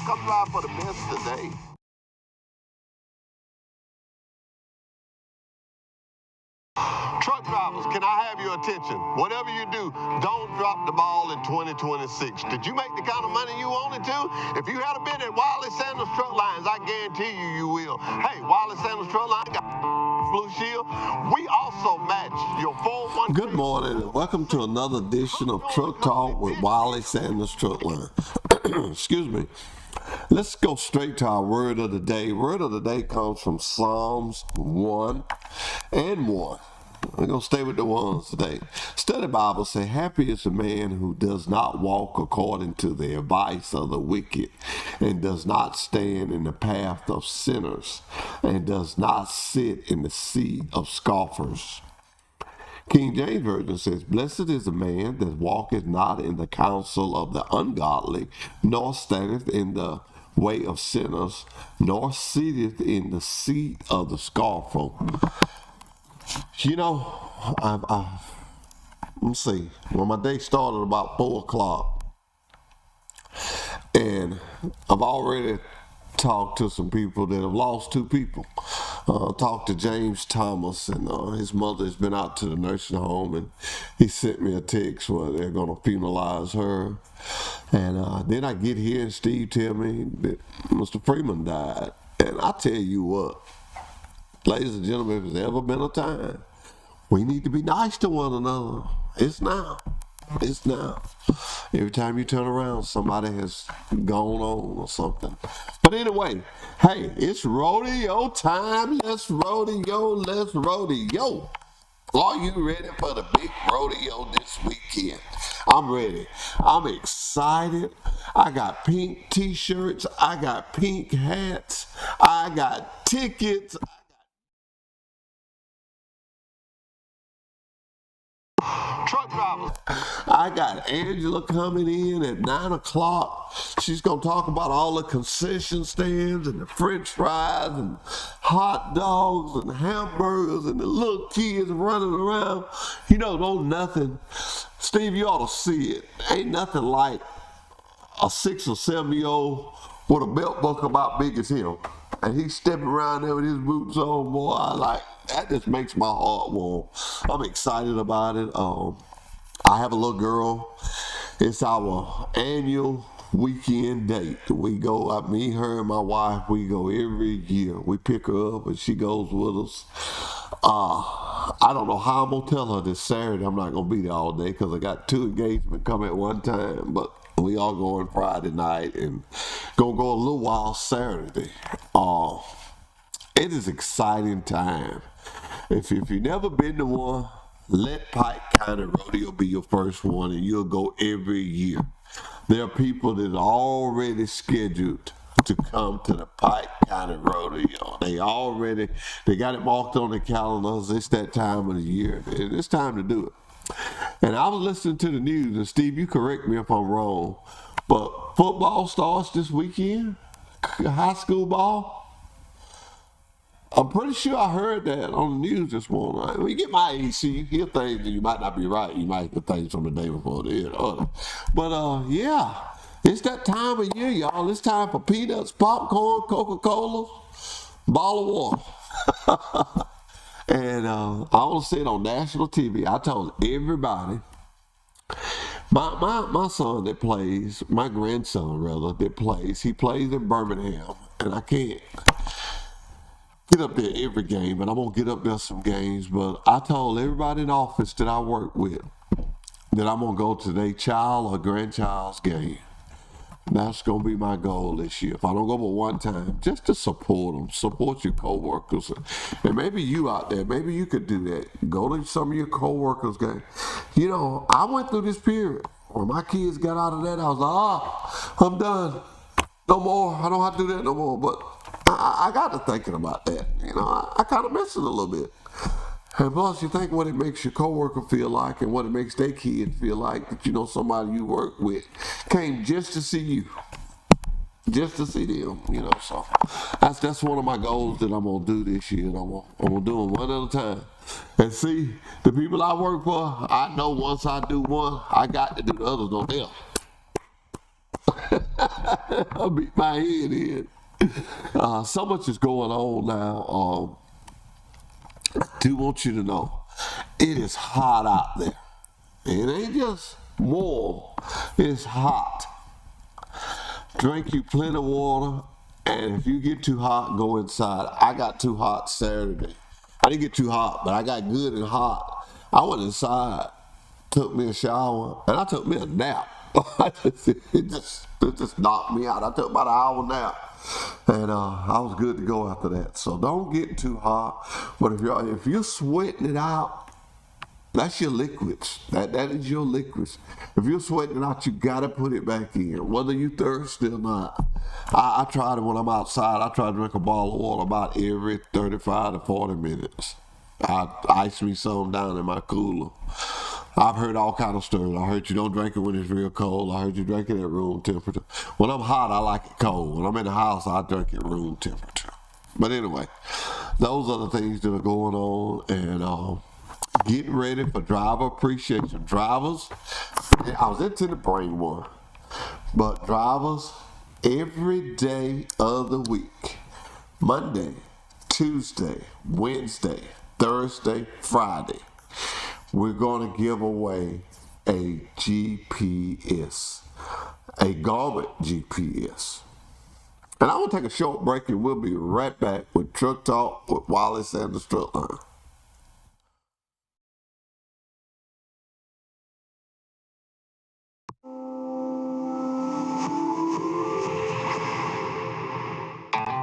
come drive for the best today. Truck drivers, can I have your attention? Whatever you do, don't drop the ball in 2026. Did you make the kind of money you wanted to? If you had been at Wiley Sanders Truck Lines, I guarantee you will. Hey, Wiley Sanders Truck Line got Blue Shield. We also match your 401k. Good morning and welcome to another edition of Truck Talk with Wiley Sanders Truck Line. Excuse me. Let's go straight to our word of the day. Word of the day comes from Psalms 1 and 1. We're going to stay with the ones today. Study Bible say, happy is the man who does not walk according to the advice of the wicked, and does not stand in the path of sinners, and does not sit in the seat of scoffers. King James Version says, blessed is the man that walketh not in the counsel of the ungodly, nor standeth in the way of sinners, nor sitteth in the seat of the scornful. You know, let's see, well, my day started about 4 o'clock, and I've already talked to some people that have lost 2 people. Talked to James Thomas, and his mother has been out to the nursing home, and he sent me a text where they're going to funeralize her. And then I get here and Steve tell me that Mr. Freeman died. And I tell you what, ladies and gentlemen, if there's ever been a time we need to be nice to one another, it's now. It's now. Every time you turn around, somebody has gone on or something. But anyway, hey, it's rodeo time. Let's rodeo. Let's rodeo. Are you ready for the big rodeo this weekend? I'm ready. I'm excited. I got pink t-shirts. I got pink hats. I got tickets. Truck drivers. I got Angela coming in at 9 o'clock. She's going to talk about all the concession stands and the french fries and hot dogs and hamburgers and the little kids running around. You know, don't nothing. Steve, you ought to see it. Ain't nothing like a 6 or 7 year old with a belt buckle about big as him. And he's stepping around there with his boots on, boy. That just makes my heart warm. I'm excited about it. I have a little girl. It's our annual weekend date. We go, me, her, and my wife, we go every year. We pick her up and she goes with us. I don't know how I'm going to tell her this Saturday I'm not going to be there all day because I got 2 engagements coming at one time. But we all going Friday night and gonna go a little while Saturday. It is exciting time. If you've never been to one, let Pike County Rodeo be your first one, and you'll go every year. There are people that are already scheduled to come to the Pike County Rodeo. They got it marked on their calendars. It's that time of the year, and it's time to do it. And I was listening to the news, and Steve, you correct me if I'm wrong, but football starts this weekend, high school ball. I'm pretty sure I heard that on the news this morning. When you get my age, see, you hear things and you might not be right. You might hear things from the day before the other. But yeah, it's that time of year, y'all. It's time for peanuts, popcorn, Coca-Cola, bottle of water. And I want to say it on national TV. I told everybody, my son that plays, my grandson rather, that plays, he plays in Birmingham, and I can't get up there every game, but I'm going to get up there some games. But I told everybody in the office that I work with that I'm going to go to their child or grandchild's game. That's going to be my goal this year. If I don't go but one time, just to support them, support your coworkers. And maybe you out there, maybe you could do that. Go to some of your coworkers' games. You know, I went through this period when my kids got out of that. I was like, I'm done. No more. I don't have to do that no more. But I got to thinking about that. You know, I kind of miss it a little bit. And plus, you think what it makes your coworker feel like and what it makes their kids feel like that, you know, somebody you work with came just to see you, just to see them, you know. So that's one of my goals that I'm going to do this year. And I'm going to do them one at a time. And see, the people I work for, I know once I do one, I got to do the others, don't they? I beat my head in. So much is going on now. I do want you to know, it is hot out there. It ain't just warm, it's hot. Drink you plenty of water, and if you get too hot, go inside. I got too hot Saturday. I didn't get too hot, but I got good and hot. I went inside, took me a shower, and I took me a nap. it just knocked me out. I took about an hour nap, and I was good to go after that. So don't get too hot. But if you're sweating it out, that's your liquids. That is your liquids. If you're sweating it out, you gotta put it back in, whether you thirsty or not. I try to, when I'm outside, I try to drink a bottle of water about every 35 to 40 minutes. I ice me some down in my cooler. I've heard all kind of stories. I heard you don't drink it when it's real cold. I heard you drink it at room temperature. When I'm hot, I like it cold. When I'm in the house, I drink it room temperature. But anyway, those are the things that are going on, and getting ready for driver appreciation. Drivers, I was into the brain one, but drivers, every day of the week, Monday, Tuesday, Wednesday, Thursday, Friday, we're going to give away a GPS, a Garment GPS. And I will take a short break and we'll be right back with Truck Talk with Wally Sanders Truck Line.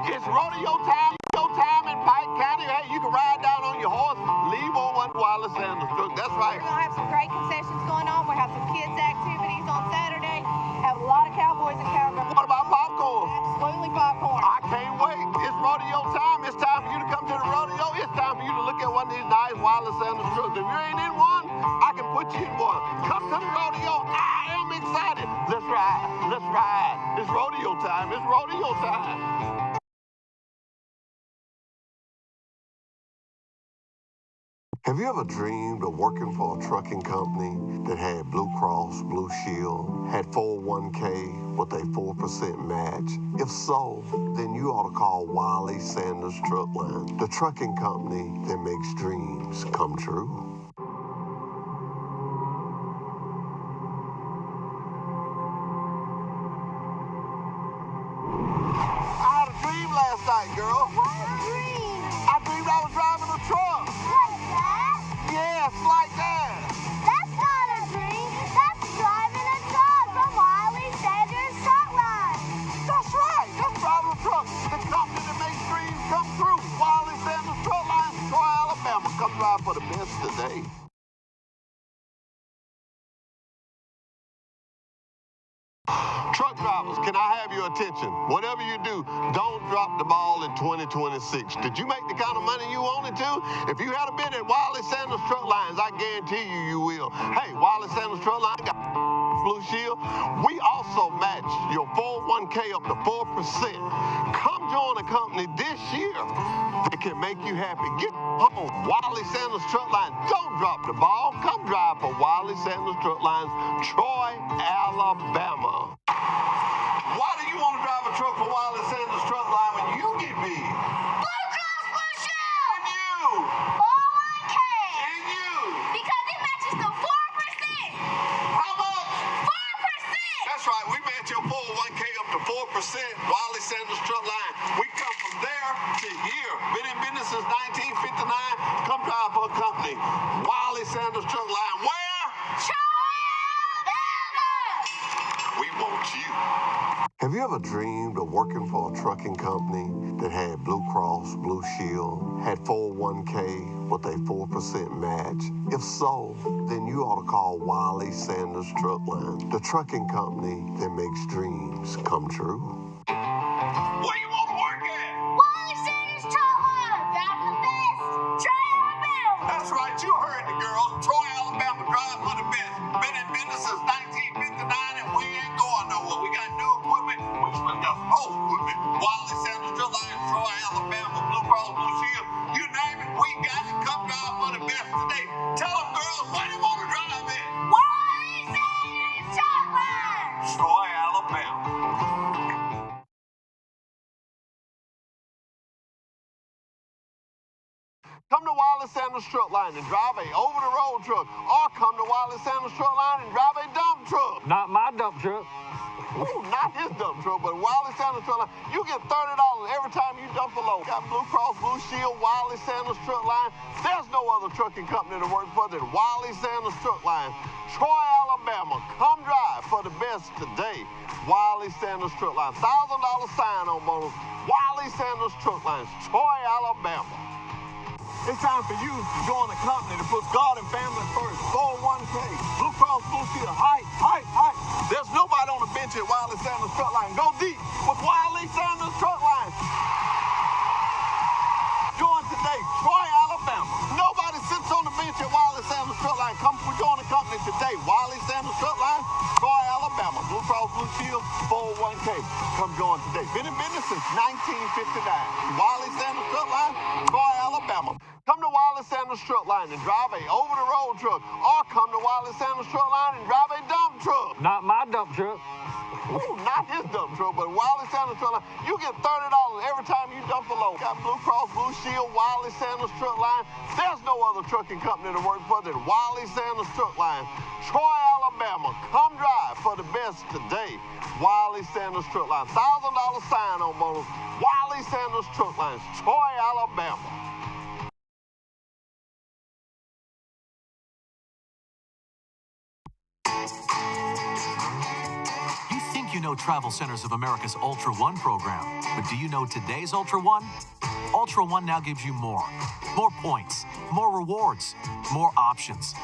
It's rodeo time in Pike County. Hey, you can ride down on your horse, leave on one Wally Sanders Truck. That's right. We're going to have some great concessions going on. We'll have some kids' activities on Saturday. Have a lot of cowboys and cowgirls. What about popcorn? Absolutely popcorn. I can't wait. It's rodeo time. It's time for you to come to the rodeo. It's time for you to look at one of these nice Wally Sanders trucks. If you ain't in one, I can put you in one. Come to the rodeo. I am excited. Let's ride. Let's ride. It's rodeo time. It's rodeo time. Have you ever dreamed of working for a trucking company that had Blue Cross, Blue Shield, had 401k with a 4% match? If so, then you ought to call Wally Sanders Truck Line, the trucking company that makes dreams come true. I had a dream last night, girl. What a dream. I dreamed I was driving a truck. Like that? Yes, like that. That's not a dream. That's driving a truck from Wally Sanders Truck Line. That's right. That's driving a truck. The company that makes dreams come true. Wally Sanders Truck Line, Troy, Alabama. Come drive for the best today. Truck drivers, can I have your attention? Whatever you do, don't drop the ball in 2026. Did you make the kind of money you wanted to? If you had a bid at Wally Sanders Truck Lines, I guarantee you will. Hey, Wally Sanders Truck Line got Blue Shield. We also match your 401k up to 4%. Come join a company this year that can make you happy. Get home. Wally Sanders Truck Line. Don't drop the ball. Come drive for Wally Sanders Truck Lines, Troy, Alabama. Why do you want to drive a truck for Wally Sanders Truck Line when you get big? Blue Cross Blue Shield. And you. 401k. And you. Because it matches the 4%. How much? 4%. That's right. We match your 401k up to 4%. Wally Sanders Truck Line. We come from there to here. Been in business since 1959. Come drive for a company. Wally Sanders Truck Line. Where? Troy, Alabama. We want you. Have you ever dreamed of working for a trucking company that had Blue Cross, Blue Shield, had 401k with a 4% match? If so, then you ought to call Wally Sanders Truck Line, the trucking company that makes dreams come true. Where do you want to work at? Wally Sanders Truck Line. That's the best. Troy, Alabama. That's right, you heard the girls. Troy, Alabama, drive for the best. Been in business since 1959 and we ain't going nowhere. We got new equipment, which was the whole equipment. Wally Sanders Truck Line, Troy, Alabama, Blue Cross Blue Shield. You name it, we got it. Come drive for the best today. Tell them girls, where do you want to drive in? Wally Sanders Truck Line. Troy, Alabama. Come to Wiley Sanders Truck Line and drive a over-the-road truck, or come to Wiley Sanders Truck Line and drive a dump truck. Not my dump truck. Ooh, not his dump truck, but Wiley Sanders Truck Line. You get $30 every time you dump a load. Got Blue Cross Blue Shield, Wiley Sanders Truck Line. There's no other trucking company to work for than Wiley Sanders Truck Line. Troy, Alabama. Come drive for the best today. Wiley Sanders Truck Line. $1,000 sign on bonus. Wiley Sanders Truck Line. Troy, Alabama. It's time for you to join a company that puts God and family first. 401k, Blue Cross Blue Shield, height. There's nobody on the bench at Wiley Sanders Truck Line. Go deep with Wiley Sanders Truck Line. Join today, Troy, Alabama. Nobody sits on the bench at Wiley Sanders Truck Line. Come join the company today. Wiley Sanders Truck Line, Troy, Alabama. Blue Cross Blue Shield, 401k. Come join today. Been in business since 1959. Wiley Sanders Truck Line, Troy, Alabama. Come to Wiley Sanders Truck Line and drive a over-the-road truck, or come to Wiley Sanders Truck Line and drive a dump truck. Not my dump truck. Ooh, not his dump truck, but Wiley Sanders Truck Line. You get $30 every time you dump a load. Got Blue Cross Blue Shield, Wiley Sanders Truck Line. There's no other trucking company to work for than Wiley Sanders Truck Line. Troy, Alabama. Come drive for the best today. Wiley Sanders Truck Line. $1,000 sign on bonus. Wiley Sanders Truck Line. Troy, Alabama. You think you know Travel Centers of America's Ultra One program, but do you know today's Ultra One? Ultra One now gives you more. More points, more rewards, more options.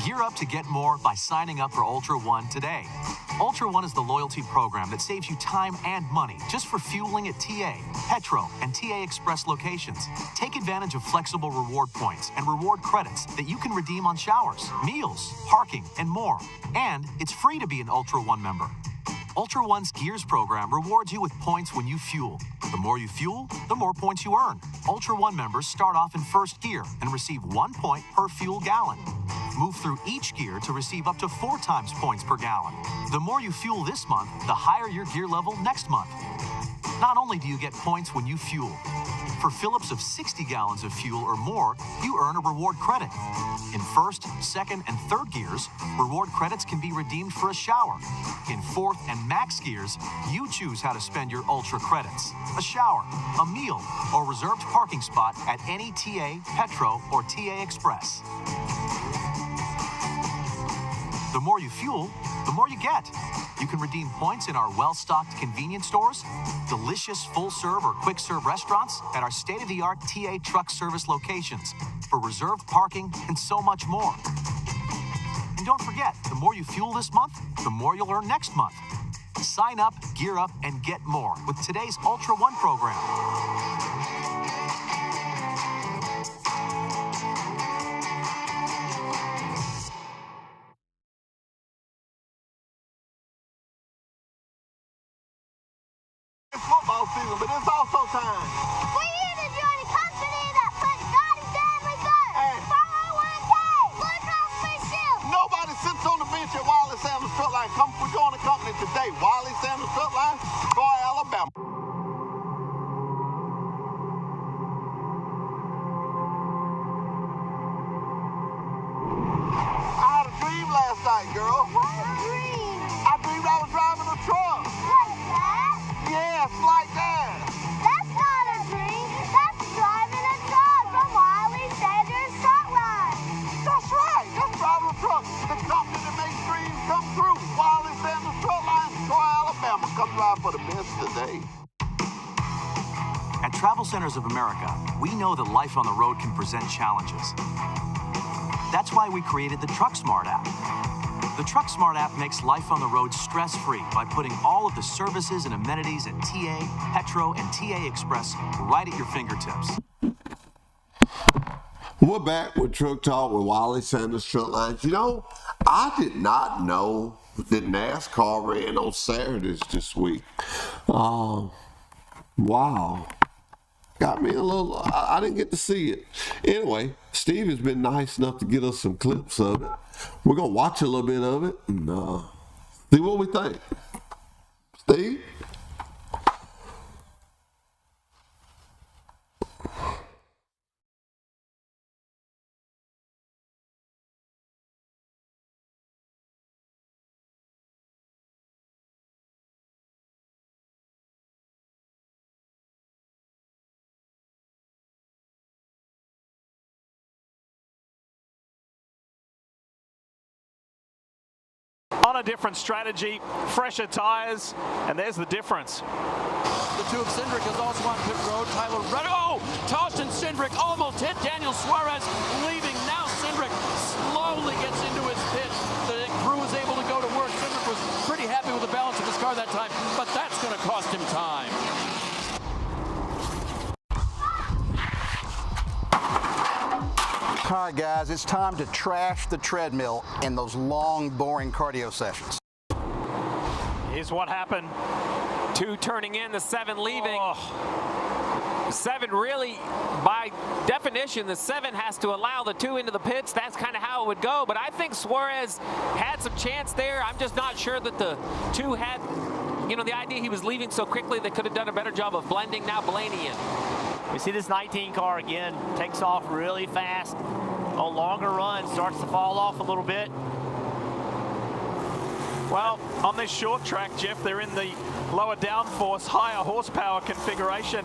Gear up to get more by signing up for Ultra One today. Ultra One is the loyalty program that saves you time and money just for fueling at TA, Petro, and TA Express locations. Take advantage of flexible reward points and reward credits that you can redeem on showers, meals, parking, and more. And it's free to be an Ultra One member. Ultra One's Gears program rewards you with points when you fuel. The more you fuel, the more points you earn. Ultra One members start off in first gear and receive 1 point per fuel gallon. Move through each gear to receive up to 4 times points per gallon. The more you fuel this month, the higher your gear level next month. Not only do you get points when you fuel, for fill-ups of 60 gallons of fuel or more, you earn a reward credit. In first, second, and third gears, reward credits can be redeemed for a shower. In fourth and max gears, you choose how to spend your Ultra credits: a shower, a meal, or reserved parking spot at any TA, Petro, or TA Express. The more you fuel, the more you get. You can redeem points in our well-stocked convenience stores, delicious full-serve or quick-serve restaurants, at our state-of-the-art TA truck service locations, for reserved parking, and so much more. And don't forget, the more you fuel this month, the more you'll earn next month. Sign up, gear up, and get more with today's Ultra One program. It's football season, but it's also time. For you to join a company that puts God and family first. Hey. 401k, Blue Cross Blue Shield. Nobody sits on the bench at Wiley Sanders Truck Line. Come join the company today. Wiley Sanders Truck Line, Troy, Alabama. I had a dream last night, girl. What a dream. I dreamed I was driving a truck. Like that? Yes, like that. That's not a dream. That's driving a truck from Wiley Sanders Truck Line. That's right. That's driving a truck. The company that makes dreams come true. Wiley Sanders Truck Line, Troy, Alabama. Come drive for the best today. At Travel Centers of America, we know that life on the road can present challenges. That's why we created the Truck Smart app. The Truck Smart app makes life on the road stress-free by putting all of the services and amenities at TA, Petro, and TA Express right at your fingertips. We're back with Truck Talk with Wiley Sanders Truck Lines. You know, I did not know that NASCAR ran on Saturdays this week. Wow. Got me a little, I didn't get to see it. Anyway, Steve has been nice enough to get us some clips of it. We're going to watch a little bit of it and see what we think. Steve? on a different strategy, fresher tires, and there's the difference. The two of Cindric is also on pit road. Tyler Reddick. Oh, Toshin Cindric almost hit Daniel Suarez, leaving. Now Cindric slowly gets into his pit. The crew is able to go to work. Cindric was pretty happy with the balance of his car that time, but that's going to cost him time. All right, guys, it's time to trash the treadmill in those long, boring cardio sessions. Here's what happened. 2 turning in, the 7 leaving. Oh. 7 really, by definition, the 7 has to allow the 2 into the pits. That's kind of how it would go. But I think Suarez had some chance there. I'm just not sure that the 2 had, you know, the idea he was leaving so quickly they could have done a better job of blending. Now Blaney in. We see this 19 car again, takes off really fast. A longer run, starts to fall off a little bit. Well, on this short track, Jeff, they're in the lower downforce, higher horsepower configuration.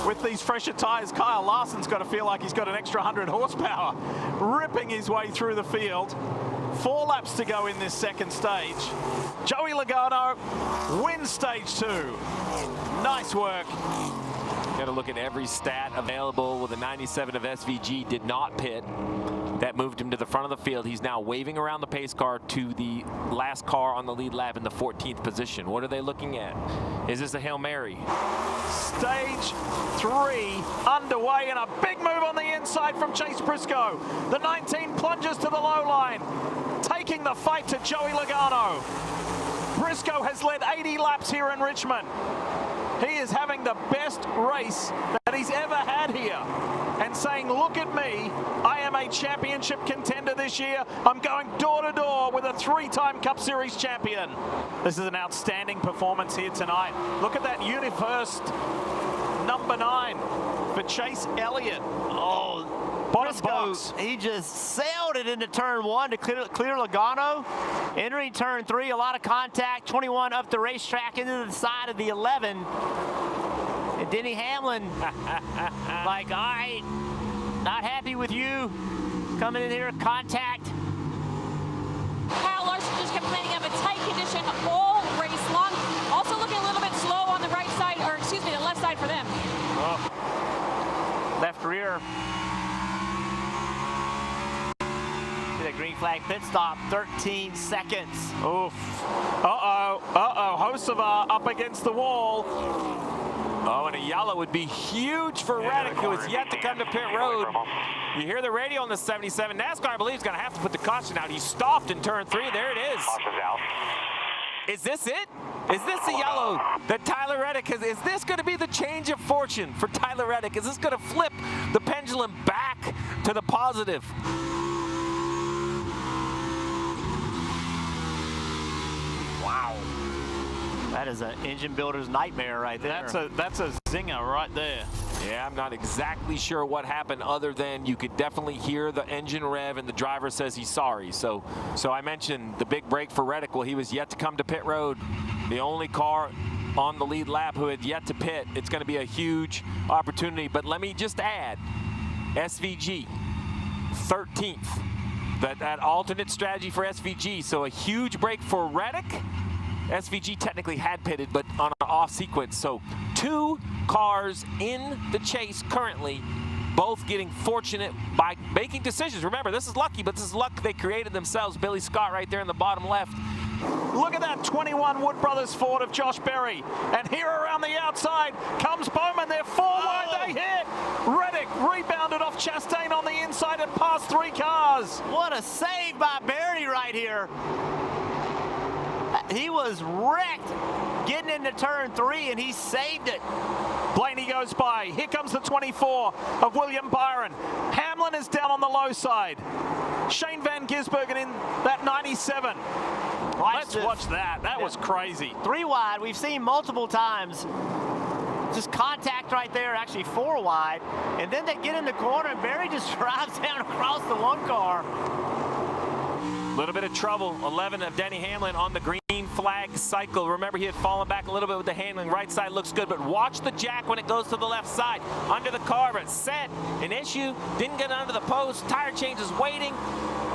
With these fresher tires, Kyle Larson's got to feel like he's got an extra 100 horsepower, ripping his way through the field. 4 laps to go in this second stage. Joey Logano wins stage 2. Nice work. Got to look at every stat available. With the 97 of SVG did not pit. That moved him to the front of the field. He's now waving around the pace car to the last car on the lead lap in the 14th position. What are they looking at? Is this a Hail Mary? Stage 3 underway, and a big move on the inside from Chase Briscoe. The 19 plunges to the low line, taking the fight to Joey Logano. Briscoe has led 80 laps here in Richmond. He is having the best race that he's ever had here, and saying, look at me, I am a championship contender this year. I'm going door to door with a 3-time Cup Series champion. This is an outstanding performance here tonight. Look at that Universe number 9 for Chase Elliott. Oh, bottom Briscoe, box. he just sailed it into turn 1 to clear Logano. Entering turn 3, a lot of contact. 21 up the racetrack into the side of the 11. And Denny Hamlin, like, all right, not happy with you. Coming in here, contact. Kyle Larson just complaining of a tight condition all race long. Also looking a little bit slow on the right side, or excuse me, the left side for them. Oh. Left rear. See that green flag pit stop, 13 seconds. Oof. Uh-oh, Hocevar up against the wall. Oh, and a yellow would be huge for Reddick, who is yet to come to pit road. You hear the radio on the 77. NASCAR, I believe, is going to have to put the caution out. He stopped in turn 3. There it is. Caution's out. Is this it? Is this the yellow that Tyler Reddick has? Is this going to be the change of fortune for Tyler Reddick? Is this going to flip the pendulum back to the positive? Wow. That is an engine builder's nightmare right there. That's a zinger right there. Yeah, I'm not exactly sure what happened, other than you could definitely hear the engine rev and the driver says he's sorry. So I mentioned the big break for Reddick. Well, he was yet to come to pit road. The only car on the lead lap who had yet to pit. It's going to be a huge opportunity. But let me just add, SVG, 13th. That alternate strategy for SVG. So a huge break for Reddick. SVG technically had pitted, but on an off sequence. So 2 cars in the chase currently, both getting fortunate by making decisions. Remember, this is lucky, but this is luck they created themselves. Billy Scott right there in the bottom left. Look at that 21 Wood Brothers Ford of Josh Berry. And here around the outside comes Bowman. They're 4 wide, they hit. Reddick rebounded off Chastain on the inside and past 3 cars. What a save by Berry right here. He was wrecked getting into turn 3, and he saved it. Blaney goes by. Here comes the 24 of William Byron. Hamlin is down on the low side. Shane Van Gisbergen in that 97. Let's watch that. That was crazy. 3 wide. We've seen multiple times. Just contact right there, actually 4 wide. And then they get in the corner, and Berry just drives down across the 1 car. Little bit of trouble. 11 of Denny Hamlin on the green flag cycle. Remember, he had fallen back a little bit with the handling. Right side looks good, but watch the jack when it goes to the left side. Under the car, but set. An issue. Didn't get under the post. Tire change is waiting.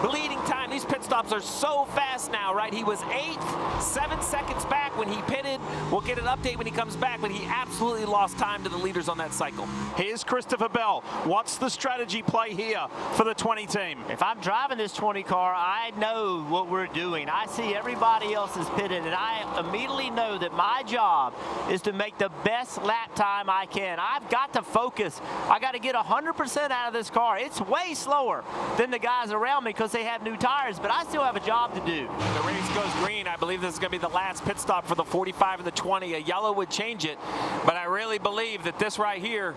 bleeding time. These pit stops are so fast now, right? He was 8th, 7 seconds back when he pitted. We'll get an update when he comes back, but he absolutely lost time to the leaders on that cycle. Here's Christopher Bell. What's the strategy play here for the 20 team? If I'm driving this 20 car, I know what we're doing. I see everybody else is pitted, and I immediately know that my job is to make the best lap time I can. I've got to focus. I got to get 100% out of this car. It's way slower than the guys around me because they have new tires, but I still have a job to do. The race goes green. I believe this is going to be the last pit stop for the 45 and the 20. A yellow would change it, but I really believe that this right here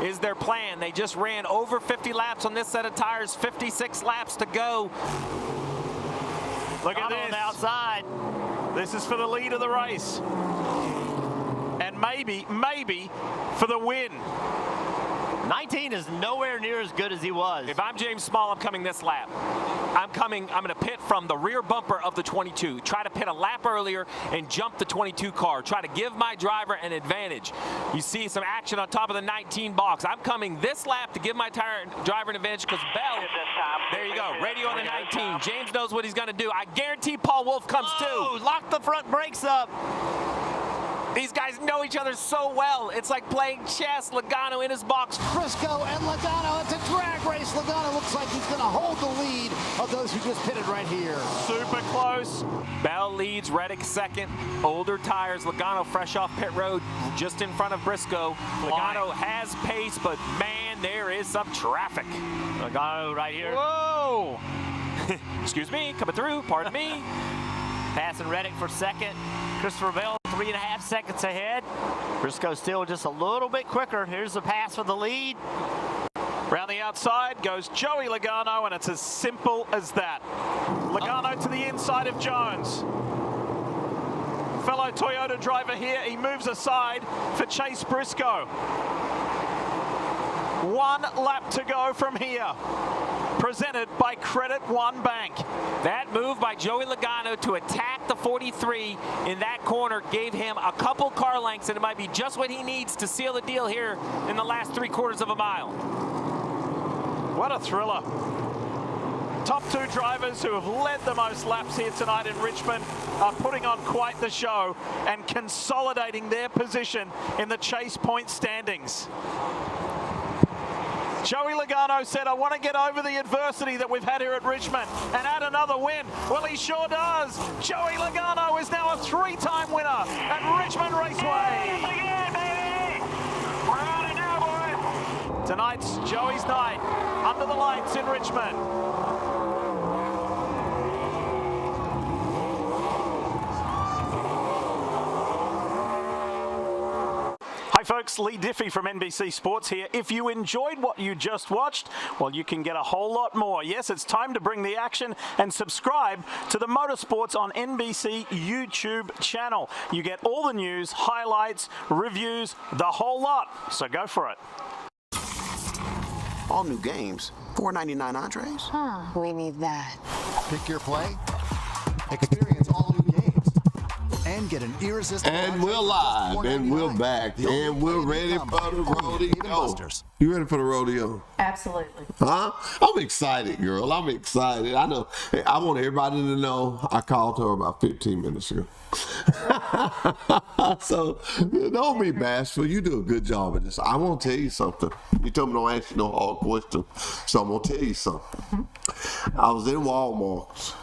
is their plan. They just ran over 50 laps on this set of tires, 56 laps to go. Look at this. On the outside. This is for the lead of the race. And maybe for the win. 19 is nowhere near as good as he was. If I'm James Small, I'm coming this lap. I'm going to pit from the rear bumper of the 22. Try to pit a lap earlier and jump the 22 car. Try to give my driver an advantage. You see some action on top of the 19 box. I'm coming this lap to give my driver an advantage because Bell, there you go, radio on the 19. James knows what he's going to do. I guarantee Paul Wolf comes too. Lock the front brakes up. These guys know each other so well. It's like playing chess. Logano in his box. Briscoe and Logano. It's a drag race. Logano looks like he's going to hold the lead of those who just pitted right here. Super close. Bell leads, Reddick second. Older tires. Logano fresh off pit road, just in front of Briscoe. Logano has pace, but man, there is some traffic. Logano right here. Whoa! Excuse me, coming through. Pardon me. Passing Reddick for second. Christopher Bell 3.5 seconds ahead. Briscoe still just a little bit quicker. Here's the pass for the lead. Round the outside goes Joey Logano, and it's as simple as that. Logano to the inside of Jones. Fellow Toyota driver here. He moves aside for Chase Briscoe. 1 lap to go from here. Presented by Credit One Bank. That move by Joey Logano to attack the 43 in that corner gave him a couple car lengths, and it might be just what he needs to seal the deal here in the last 3/4 of a mile. What a thriller. Top 2 drivers who have led the most laps here tonight in Richmond are putting on quite the show and consolidating their position in the Chase Point standings. Joey Logano said, I want to get over the adversity that we've had here at Richmond and add another win. Well, he sure does. Joey Logano is now a 3-time winner at Richmond Raceway. We're on it now, boys. Tonight's Joey's night under the lights in Richmond. Hi folks, Lee Diffie from NBC Sports here. If you enjoyed what you just watched, well, you can get a whole lot more. Yes, it's time to bring the action and subscribe to the Motorsports on NBC YouTube channel. You get all the news, highlights, reviews, the whole lot. So go for it. All new games, $4.99 entrees. We need that. Pick your play. Experience all new games. And get an irresistible. And we're live, and we're back, and we're ready for the rodeo. You ready for the rodeo? Absolutely. Huh? I'm excited, girl. I'm excited. I know. I want everybody to know I called her about 15 minutes ago. So don't be bashful. You do a good job at this. I want to tell you something. You told me don't ask you no hard questions, so I'm going to tell you something. I was in Walmart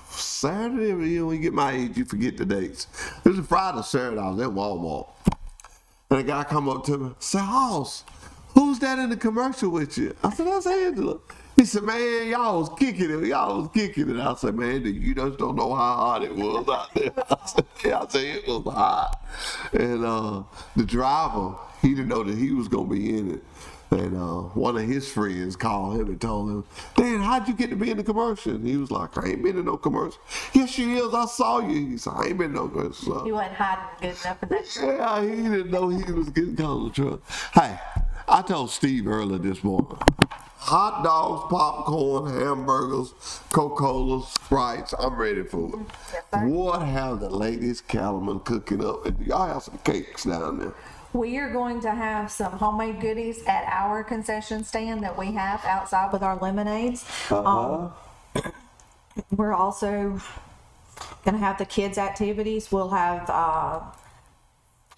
Saturday. When you get my age, you forget the dates. It was a Friday, Saturday. I was at Walmart. And a guy come up to me, said, Hoss, who's that in the commercial with you? I said, that's Angela. He said, man, y'all was kicking it. Y'all was kicking it. I said, man, you just don't know how hot it was out there. I said, it was hot. And the driver, he didn't know that he was going to be in it. And one of his friends called him and told him, Dan, how'd you get to be in the commercial? And he was like, I ain't been in no commercial. Yes, she is. I saw you. He said, I ain't been in no commercial. He wasn't hiding good enough for that. Yeah, he didn't know he was getting caught in the truck. Hey, I told Steve earlier this morning, hot dogs, popcorn, hamburgers, Coca-Cola, Sprites, I'm ready for it. Yes, what have the ladies Cattleman cooking up? And y'all have some cakes down there. We are going to have some homemade goodies at our concession stand that we have outside with our lemonades. We're also going to have the kids' activities. We'll have, I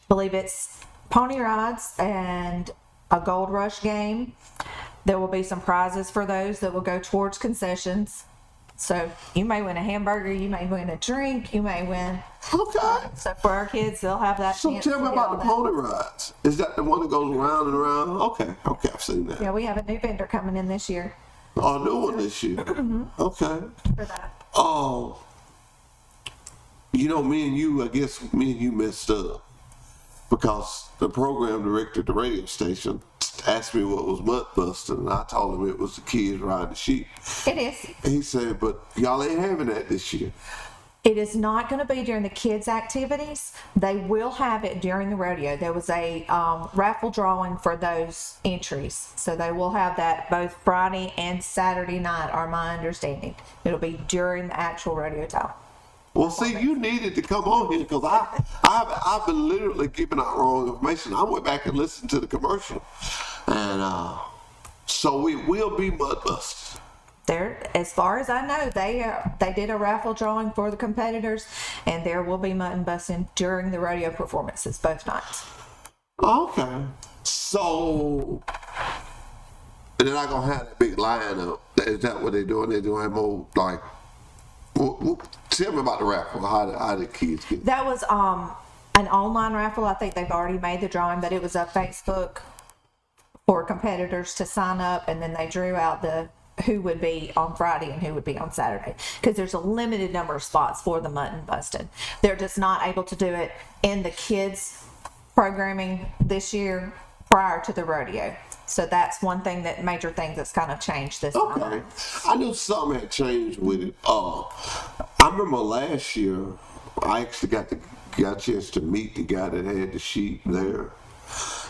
believe it's pony rides and a gold rush game. There will be some prizes for those that will go towards concessions. So you may win a hamburger, you may win a drink, you may win. Okay. So for our kids, they'll have that. So chance tell me to get about all the that. pony rides. Is that the one that goes around and around? Okay, I've seen that. Yeah, we have a new vendor coming in this year Oh, a new one this year. Okay. for that. Oh, me and you, I guess me and you messed up because the program director at the radio station asked me what was mud busting, and I told him it was the kids riding the sheep. It is. He said, but y'all ain't having that this year. It is not going to be during the kids' activities. They will have it during the rodeo. There was a raffle drawing for those entries. So they will have that both Friday and Saturday night, are my understanding. It'll be during the actual rodeo time. Well, see, you needed to come on here because I've been literally giving out wrong information. I went back and listened to the commercial, and so we will be mud busted. There, as far as I know, they did a raffle drawing for the competitors, and there will be mutton busting during the rodeo performances both nights. Okay, so they're not gonna have that big lineup. Is that what they're doing? They're doing more like. Tell me about the raffle. How did kids get? That was an online raffle. I think they've already made the drawing, but it was a Facebook for competitors to sign up, and then they drew out who would be on Friday and who would be on Saturday, because there's a limited number of spots for the mutton busting. They're just not able to do it in the kids programming this year prior to the rodeo. So that's one thing, that major thing that's kind of changed this time. Okay, I knew something had changed with it. I remember last year I actually got a chance to meet the guy that had the sheep there.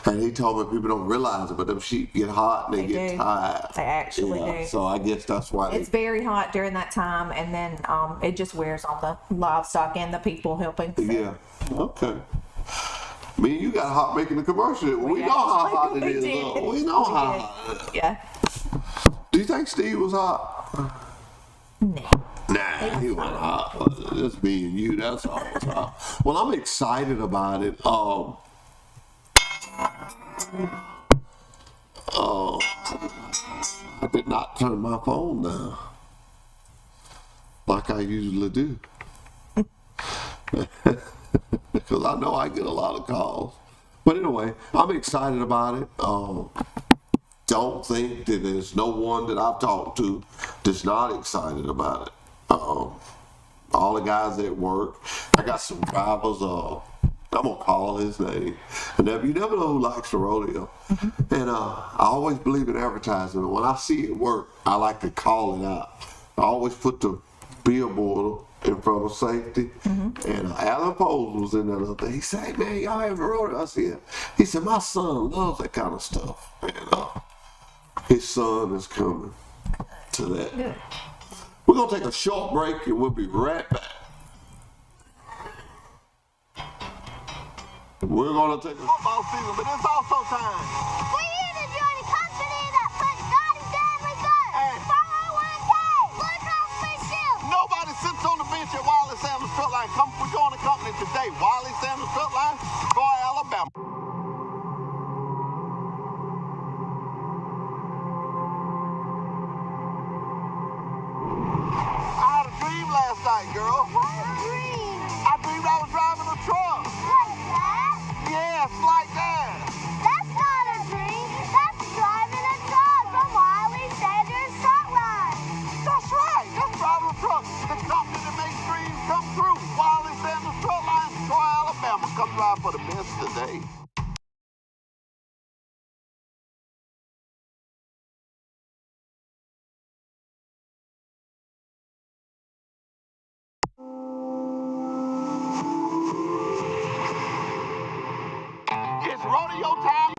And he told me people don't realize it, but them sheep get hot and they get tired. They actually do. So I guess that's why it's very hot during that time, and then it just wears on the livestock and the people helping. Yeah. Okay. Me and you got hot making the commercial. We know how hot it is. We know how hot it is. Yeah. Do you think Steve was hot? Nah, he wasn't hot. Just me and you. That's all was hot. Well, I'm excited about it. I did not turn my phone down like I usually do. Because I know I get a lot of calls. But anyway, I'm excited about it. Don't think that there's no one that I've talked to that's not excited about it. All the guys at work, I got some drivers, I'm gonna call his name. And you never know who likes the rodeo. And I always believe in advertising. When I see it work, I like to call it out. I always put the billboard in front of safety. And Alan Poles was in there the other day. He said, "Hey man, y'all have a rodeo?" I said, "Yeah." He said, "My son loves that kind of stuff." And his son is coming to that. Yeah. We're gonna take a short break and we'll be right back. We're gonna take a football season, but it's also time. We're here to join a company that puts God and family first. Hey. 401k, Blue Cross Blue Shield. Nobody sits on the bench at Wiley Sanders Truck Line. We're going to company today. Wiley Sanders Truck Line, Troy, Alabama. I had a dream last night, girl. What a dream. I dreamed I was driving a truck. Like that? Yes, like that. That's not a dream. That's driving a truck from Wiley Sanders Truck Line. That's right. That's driving a truck. The company that makes dreams come true. Wiley Sanders Truck Line, Troy, Alabama. Come drive for the best today. It's rodeo time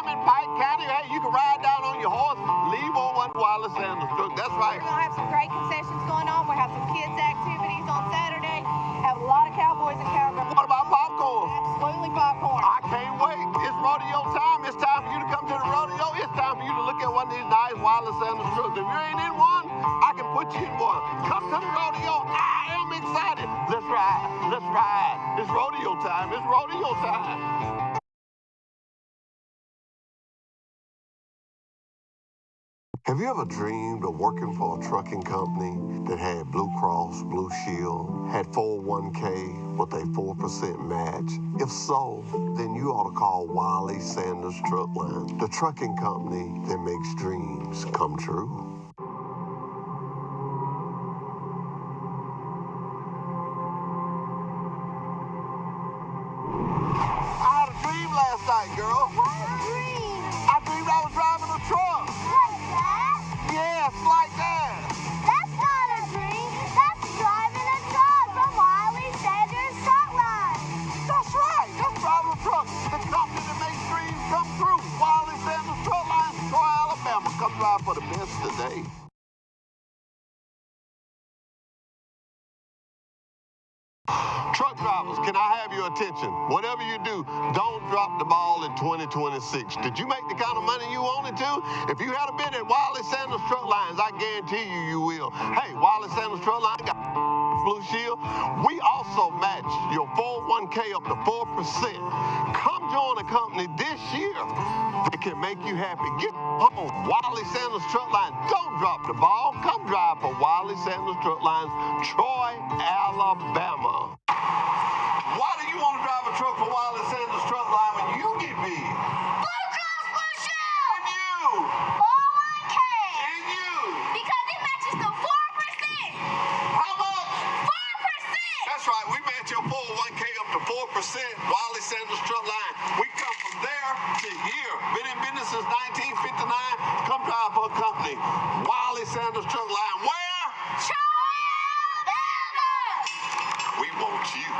in Pike County. Hey, you can ride down on your horse, leave on one Wiley Sanders truck. That's right. We're going to have some great concessions going on. We'll have some kids' activities on Saturday. Have a lot of cowboys and cowgirls. What about popcorn? Absolutely popcorn. I can't wait. It's rodeo time. It's time for you to come to the rodeo. It's time for you to look at one of these nice Wiley Sanders trucks. If you ain't in one, I can put you in one. It's rodeo time. It's rodeo time. Have you ever dreamed of working for a trucking company that had Blue Cross, Blue Shield, had 401k with a 4% match? If so, then you ought to call Wiley Sanders Truck Line, the trucking company that makes dreams come true. I had a dream last night, girl. What dream? I dreamed I was driving a truck. Like that? Yes, like that. That's not a dream. That's driving a truck from Wiley Sanders Truck Line. That's right. That's driving a truck. The company that makes dreams come true. Wiley Sanders Truck Line, Troy, Alabama. Come drive for the best today. Truck drivers, can I have your attention? Whatever you do, don't drop the ball in 2026. Did you make the kind of money you wanted to? If you had been at Wiley Sanders Truck Lines, I guarantee you will. Hey, Wiley Sanders Truck Line got Blue Shield. We also match your 401k up to 4%. Come join a company this year that can make you happy. Get home. Wiley Sanders Truck Line. Don't drop the ball. Come drive for Wiley Sanders Truck Lines, Troy, Alabama. Why do you want to drive a truck for Wiley Sanders Truck Line when you get big? Blue Cross Blue Shield. And you. 401k. And you. Because it matches the 4%. How much? 4%. That's right. We match your 401k up to 4%. Wiley Sanders Truck Line. We come from there to here. Been in business since 1959. Come drive for a company. Wiley Sanders Truck Line. Where? Troy, Alabama. We want you.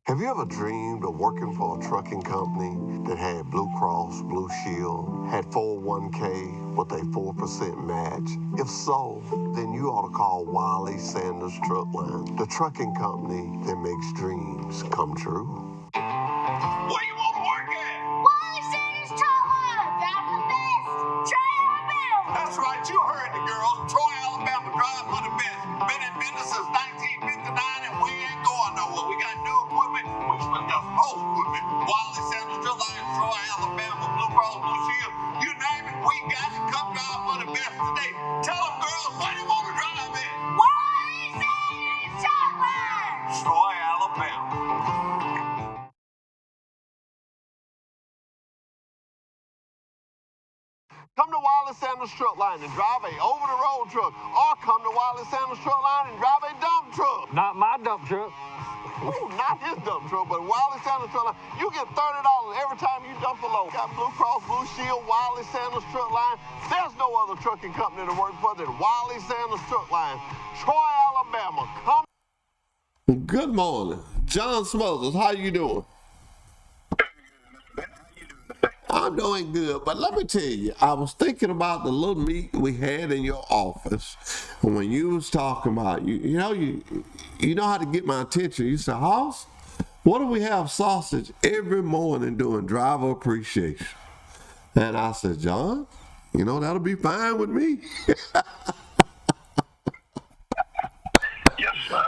Have you ever dreamed of working for a trucking company that had Blue Cross, Blue Shield, had 401k with a 4% match? If so, then you ought to call Wiley Sanders Truck Line, the trucking company that makes dreams come true. Where you want to work at? Wiley Sanders Truck Line. That's the best. Troy, Alabama. That's right, you heard the girls. Troy, Alabama, drive for the best. Been in business since 1959 and we ain't going nowhere. We got new equipment, which was the whole equipment. Wiley Sanders Truck Line, Troy, Alabama, Blue Cross Blue Shield. You name it, we got it. Come drive for the best today. Tell them girls, where you want to drive at? Wiley Sanders Truck Line. Troy, Alabama. Come to Wiley Sanders Truck Line and drive a over-the-road truck, or come to Wiley Sanders Truck Line and drive a dump truck. Not my dump truck. Ooh, not his dump truck, but Wiley Sanders Truck Line. You get $30 every time you dump a load. Got Blue Cross Blue Shield, Wiley Sanders Truck Line. There's no other trucking company to work for than Wiley Sanders Truck Line, Troy, Alabama. Come. Good morning, John Smothers. How you doing? I'm doing good, but let me tell you, I was thinking about the little meeting we had in your office when you was talking about, you know how to get my attention. You said, Hoss, what do we have sausage every morning doing driver appreciation? And I said, John, that'll be fine with me. Yes, sir.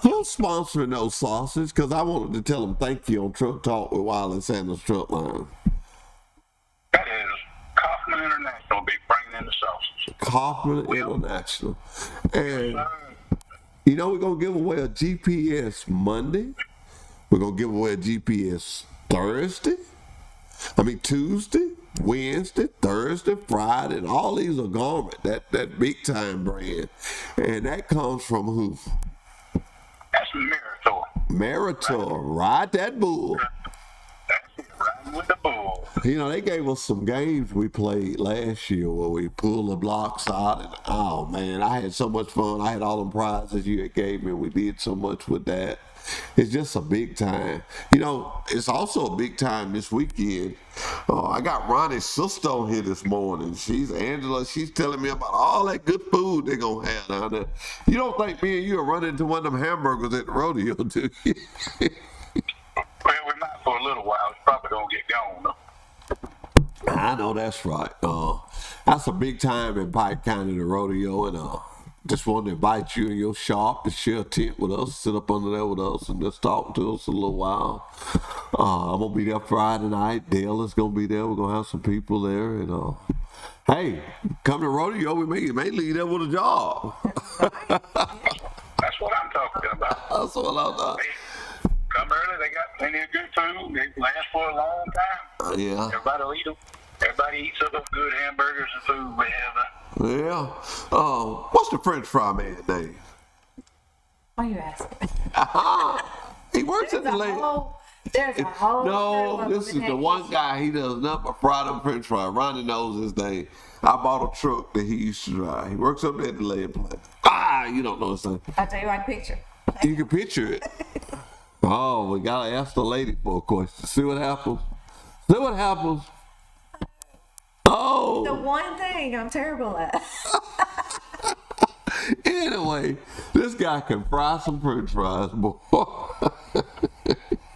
Who's sponsoring those sausages? Because I wanted to tell them thank you on Truck Talk with Wiley Sanders Truck Line. That is Kaufman International will be bringing in the sausage. Kaufman International. And, Yes, we're going to give away a GPS Monday. We're going to give away a GPS Tuesday, Wednesday, Thursday, Friday, and all these are Garment, that big time brand. And that comes from who? that's Meritor. Meritor, ride that bull. That's it, riding with the bull. They gave us some games we played last year where we pulled the blocks out, and oh man, I had so much fun. I had all them prizes you had gave me. We did so much with that. It's just a big time. It's also a big time this weekend. I got Ronnie's sister on here this morning. She's Angela. She's telling me about all that good food they're going to have down there. You don't think me and you are running into one of them hamburgers at the rodeo, do you? Well, we might for a little while. It's probably going to get gone, though. I know that's right. That's a big time in Pike County, the rodeo, and just wanted to invite you in your shop to share a tent with us, sit up under there with us, and just talk to us a little while. I'm gonna be there Friday night. Dale is gonna be there. We're gonna have some people there, and hey, come to rodeo with me. You may leave there with a job. That's what I'm talking about. That's what I'm talking. Come early. They got plenty of good food. They last for a long time. Yeah. Everybody will eat them. Everybody eats up those good hamburgers and food we have. Yeah. What's the French fry man name? Why are you asking? He works at the lady. There's a whole. No, this is the one guy. He does nothing but fry them French fries. Ronnie knows his name. I bought a truck that he used to drive. He works up there at the lead plant. You don't know his name. I'll tell you, I can picture. You can picture it. Oh, we gotta ask the lady for a question. See what happens. See what happens. Oh. The one thing I'm terrible at. Anyway, this guy can fry some French fries, boy.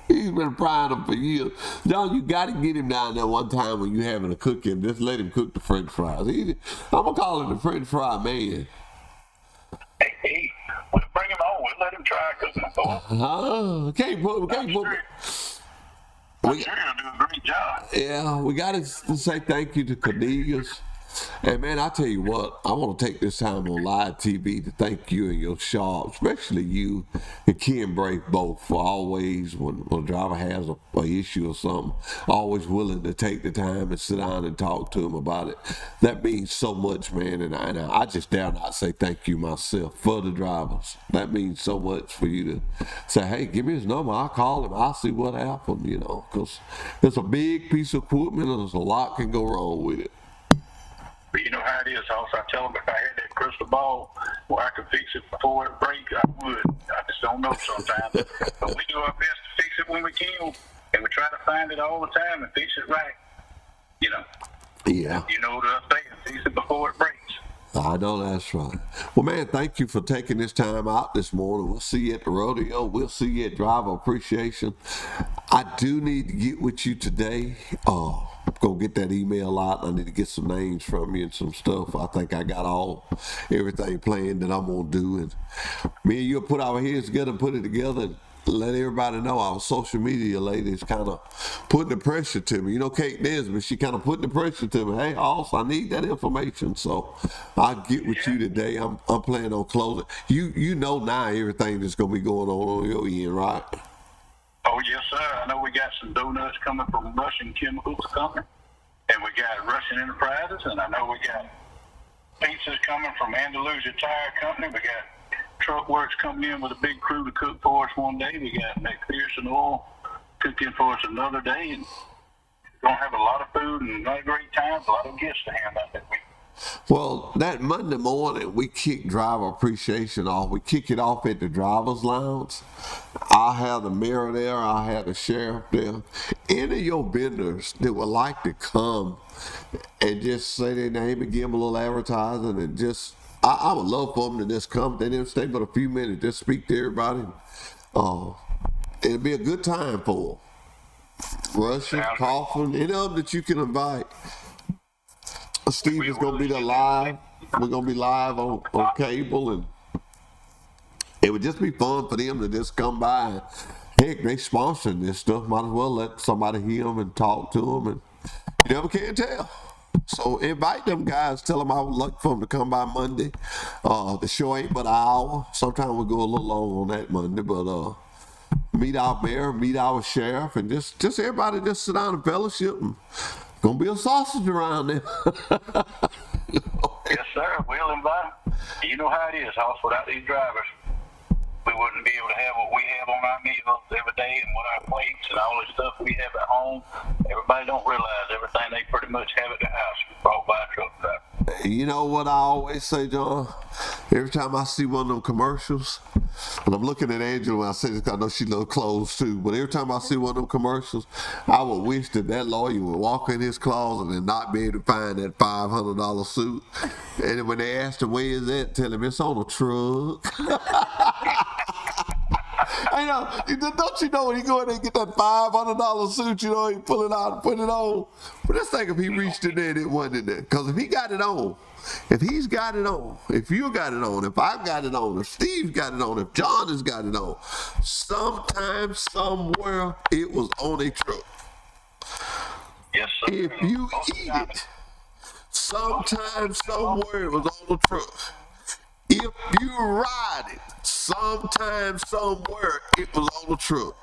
He's been frying them for years. John, you got to get him down there one time when you're having a cooking. Just let him cook the French fries. I'm gonna call him the French fry man. Hey, we'll bring him on. We'll let him try cooking them for us. Can't put. I'm sure he'll do a great job. Yeah, we got to say thank you to Cornelius. And man, I tell you what, I want to take this time on live TV to thank you and your shop, especially you and Ken Brake both, for always, when a driver has a issue or something, always willing to take the time and sit down and talk to him about it. That means so much, man, and I just dare not say thank you myself for the drivers. That means so much for you to say, hey, give me his number, I'll call him, I'll see what happened, because it's a big piece of equipment and there's a lot can go wrong with it. But you know how it is, also. I tell them if I had that crystal ball where I could fix it before it breaks, I would. I just don't know sometimes. But we do our best to fix it when we can, and we try to find it all the time and fix it right. Yeah. You know what I'm saying? Fix it before it breaks. I know that's right. Well, man, thank you for taking this time out this morning. We'll see you at the rodeo. We'll see you at Driver Appreciation. I do need to get with you today. Go get that email out. I need to get some names from you and some stuff. I think I got everything planned that I'm gonna do, and me and you'll put our heads together and put it together and let everybody know. Our social media lady is kind of putting the pressure to me. Kate Nesbitt, she kind of putting the pressure to me. Hey, also, I need that information, so I'll get with you today. I'm planning on closing. You know now everything that's gonna be going on your end, right? Oh, yes, sir. I know we got some donuts coming from Russian Chemicals Company, and we got Russian Enterprises, and I know we got pizzas coming from Andalusia Tire Company. We got Truck Works coming in with a big crew to cook for us one day. We got McPherson Oil cooking for us another day, and we're going to have a lot of food and a lot of great times, a lot of gifts to hand out that week. Well, that Monday morning, we kick Driver Appreciation off. We kick it off at the Driver's Lounge. I'll have the mayor there. I'll have the sheriff there. Any of your vendors that would like to come and just say their name and give them a little advertising and just, I would love for them to just come. They didn't stay but a few minutes, just speak to everybody. It'll be a good time for them. Russian, Coffin, any of them that you can invite. Steve is going to be there live. We're going to be live on cable, and it would just be fun for them to just come by. Heck, they sponsoring this stuff. Might as well let somebody hear them and talk to them, and you never can tell. So invite them guys. Tell them I would like for them to come by Monday. The show ain't but an hour. Sometimes we go a little long on that Monday, but meet our mayor, meet our sheriff, and just everybody just sit down and fellowship. And gonna be a sausage around there. Yes, sir. We'll invite them. You know how it is, Hoss. Without these drivers, we wouldn't be able to have what we have on our meals every day and what our plates and all the stuff we have at home. Everybody don't realize everything they pretty much have at the house brought by a truck driver. You know what I always say, John? Every time I see one of them commercials, and I'm looking at Angela when I say this, I know she loves clothes too, but every time I see one of them commercials, I would wish that lawyer would walk in his closet and not be able to find that $500 suit. And when they ask him, where is that? Tell him it's on a truck. I know. Don't you know when he go in there and get that $500 suit, you know, he pull it out and put it on. But let's think if he reached in there and it wasn't in there. Because if he got it on, if he's got it on, if you got it on, if I got it on, if Steve's got it on, if John has got it on, sometime, somewhere, it was on a truck. Yes, sir. If you eat it, sometime, somewhere, it was on the truck. If you ride it, sometime, somewhere, it was on the truck.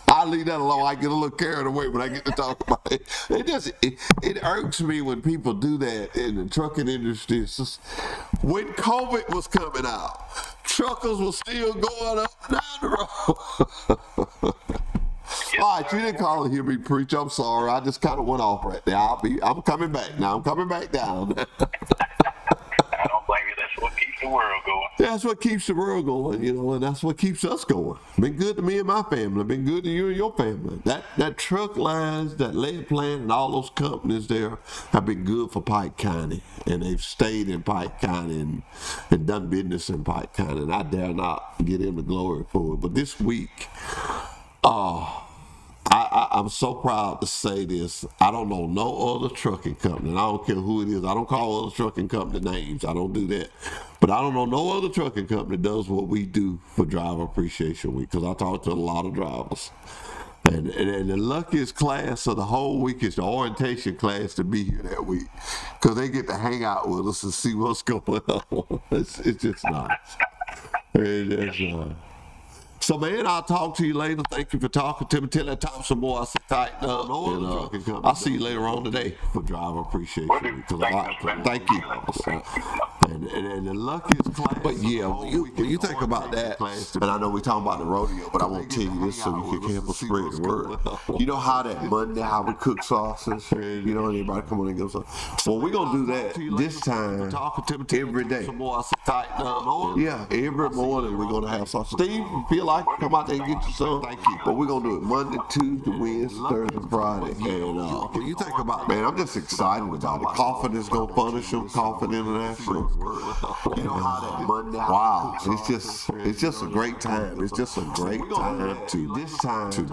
I leave that alone. I get a little carried away when I get to talk about it. It irks me when people do that in the trucking industry. It's just, when COVID was coming out, truckers were still going up and down the road. All right, you didn't call and hear me preach. I'm sorry. I just kind of went off right there. I'm coming back now. I'm coming back down. I don't think that's what keeps the world going. That's what keeps the world going, you know, and that's what keeps us going. Been good to me and my family. Been good to you and your family. That truck lines, that lead plant, and all those companies there have been good for Pike County, and they've stayed in Pike County and done business in Pike County. And I dare not give them the glory for it. But this week, I'm so proud to say this. I don't know no other trucking company, and I don't care who it is. I don't call other trucking company names. I don't do that. But I don't know no other trucking company that does what we do for Driver Appreciation Week, because I talk to a lot of drivers. And the luckiest class of the whole week is the orientation class to be here that week, because they get to hang out with us and see what's going on. It's just nice. It's just nice. So, man, I'll talk to you later. Thank you for talking to me. Till that time some more, I say tighten up. And, I'll see you later on today for Driver Appreciation Week. Thank you. And the luckiest class. But, yeah, when you think about that, and I know we're talking about the rodeo, but I want to tell you this so you can help us spread the word. You know how that Monday, how we cook sausage? You know, everybody come on and go sausage. Well, we're going to do that this time every day. Yeah, every morning we're going to have sausage. Steve, you feel like come out there and get you some. Thank you. But we're gonna do it Monday, Tuesday, Wednesday, Thursday, Friday. And when you think about it, man, I'm just excited about it. Coffin is gonna punish them, Coffin International. You know how that Monday. Wow. It's just a great time. It's just a great time to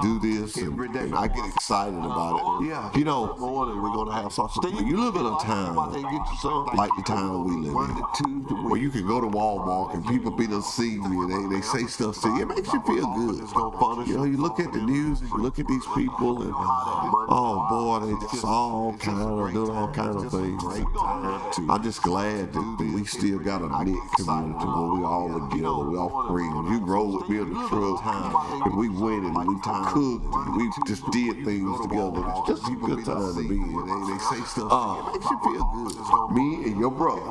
do this, and I get excited about it. Yeah. You know, morning we're gonna have sausage. You live in a town like the town we live in, where you can go to Walmart and people be to see you and they say stuff to you. It makes you feel good. You know, you look at the news, you look at these people, and oh boy, they just all kind of doing all kinds of things. I'm just glad that we still got a knit community where we all together, we all free. When you roll with me in the truck, and we went and we cooked, and we just did things together. It's just a good time to be in. They say stuff. It makes you feel good. Me and your brother.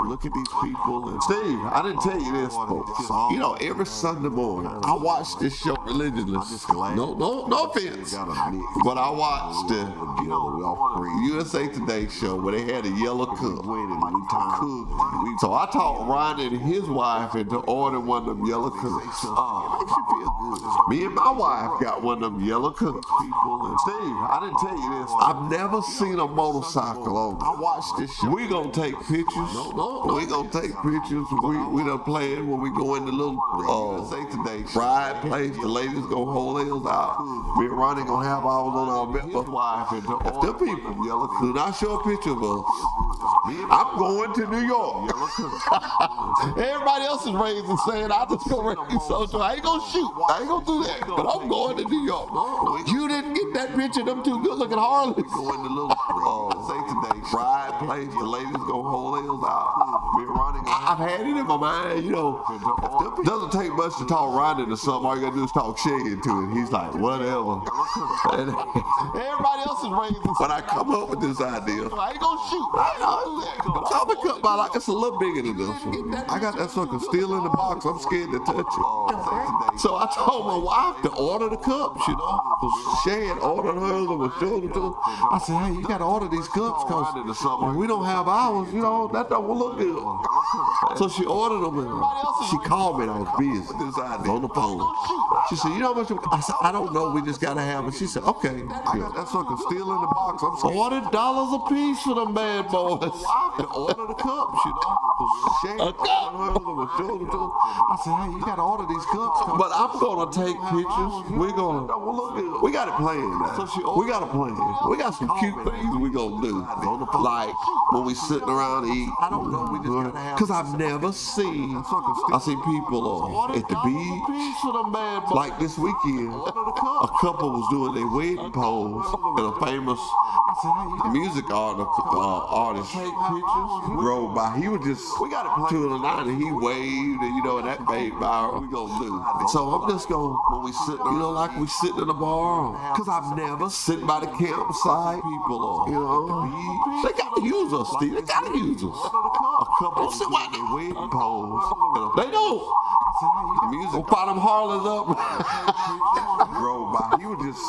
Look at these people. And Steve, I didn't tell you this, but you know, every Sunday morning, I watch this show religiously. No offense, but I watched the USA Today show where they had a yellow cup. So I talked Ronnie and his wife into ordering one of them yellow cups. Me and my wife got one of them yellow cups. Steve, I didn't tell you this. I've never seen a motorcycle on. I watched this show. We gonna take pictures. We gonna take pictures. We done planned when we go in the little ride place. The ladies gonna hold theirs out. Me and Ronnie gonna have ours on our member. If the people do not show a picture of us, I'm going to New York. Everybody else is raising saying I just go raise social. I ain't gonna shoot. I ain't gonna do that. But I'm going to New York. You didn't get that picture of them two good looking Harleys. Go in the little ride place. The ladies gonna hold theirs out. Me and Ronnie I've had it in my mind, you know. It doesn't take much to talk Ronnie to something. All you gotta do is talk Shaggy to it. He's like, whatever. And everybody else is raising. But I come up with this idea. I ain't gonna shoot. But I'm cut by like it's a little bigger than this one. I got that sucker still in the box. I'm scared to touch it. So I told my wife to order the cups, you know. Shay had ordered hers and was showing it to her. I said, hey, you gotta order these cups because if we don't have ours, you know, that don't look good. So she ordered them and she called me and I was busy on the phone. She said, you know how much? I said, I don't know. We just got to have it. She said, okay. I got that sucker still in the box. I'm $40 a piece for them bad boys. I ordered the cups, you know. A cup. I said, hey, you got to order these cups. But I'm going to take pictures. We got it planned now. We got a plan. We got some cute things we going to do. Like when we sitting around eating. I don't know. Because I've never seen, I see people at the beach, like this weekend, a couple was doing their wedding pose, and a famous music artist drove by. He was just to the line, and he waved, and and that made viral. We gonna do. So I'm just gonna, when we sit, like we sitting in a bar, because I've never sit by the campsite. People, they gotta use us, Steve. They gotta use us. A couple sit by their wedding pose. They don't. The music. We'll fire them Harleys up. Drove by. You just.